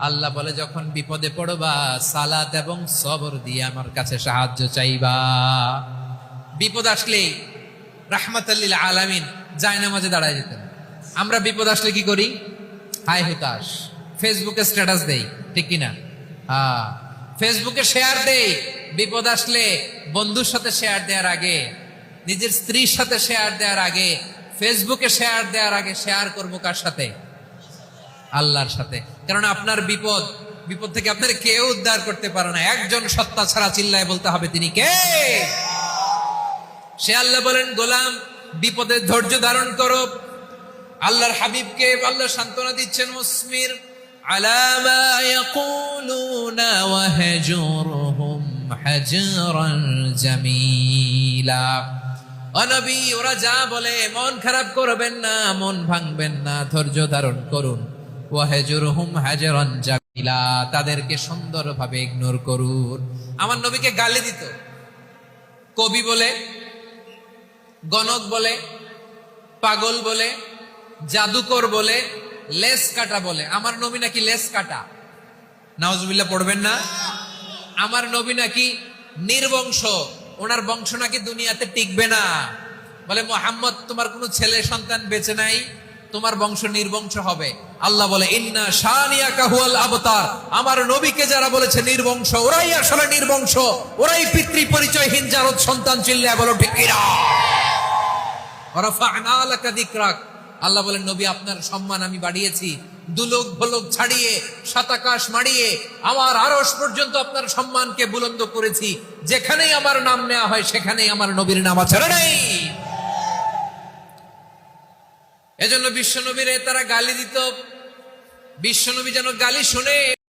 আল্লাহ বলে যখন বিপদে পড়বা সালাত এবং সবর দিয়ে আমার কাছে সাহায্য চাইবা। বিপদ আসলে রাহমাতাল্লিল আলামিন জায়নামাজে দাঁড়ায় যেতেন। আমরা বিপদ আসলে কি করি? হাই হুতাশ, ফেসবুকে স্ট্যাটাস দেই, ঠিক কিনা? হ্যাঁ, ফেসবুকে শেয়ার দেই। বিপদ আসলে বন্ধুর সাথে শেয়ার দেওয়ার আগে, নিজের স্ত্রীর সাথে শেয়ার দেওয়ার আগে, ফেসবুকে শেয়ার দেওয়ার আগে শেয়ার করবো কার সাথে? আল্লাহর সাথে। কারণ আপনার বিপদ থেকে আপনার কেউ উদ্ধার করতে পারে না, একজন সত্তা ছাড়া। চিল্লায় বলতে হবে তিনি কে? সে আল্লাহ বলেন, গোলাম বিপদে ধৈর্য ধারণ করো। আল্লাহর হাবিবকে আল্লাহ সান্ত্বনা দিচ্ছেন, মুসমির আলা মা ইয়াকুলুনা ওয়াহজুরহুম হাজরান জামিলা। ও নবী, ওরা যা বলে মন খারাপ করবেন না, মন ভাঙবেন না, ধৈর্য ধারণ করুন। ওয়াহজুরহুম হাজরান জামিলা, তাদেরকে সুন্দরভাবে ইগনোর করুন। আমার নবীকে গালি দিত কবি বলে, গণক বলে, পাগল বলে, জাদুকর বলে, লেস কাটা বলে। আমার নবী নাকি লেস কাটা, নাউজুবিল্লাহ পড়বেন না। আমার নবী নাকি নির্বংশ, ওনার বংশ নাকি দুনিয়াতে টিকবে না। বলে, মুহাম্মদ তোমার কোনো ছেলে সন্তান বেঁচে নাই, তোমার বংশ নির্বংশ হবে। আল্লাহ বলে, ইন্না শানিয়াকা হুয়াল আবতার। আমার নবীকে যারা বলেছে নির্বংশ, ওরাই আসলে নির্বংশ, ওরাই পিতৃ পরিচয়হীন জারদ সন্তান। চিল্লায় বলো ঠিক কিনা? রাফা'না লাকা যিকরাক। আল্লাহ বলেন, নবী আপনার সম্মান আমি বাড়িয়েছি। দুলোক ভলোক ছাড়িয়ে, সাতাকাশ মাড়িয়ে আমার আরশ পর্যন্ত আপনার সম্মানকে বুলন্দ করেছি। যেখানেই আমার নাম নেওয়া হয় সেখানেই আমার নবীর নাম আছে। নেই এজন্য বিশ্ব নবীরে তারা গালি দিত। বিশ্ব নবী যেন গালি শুনে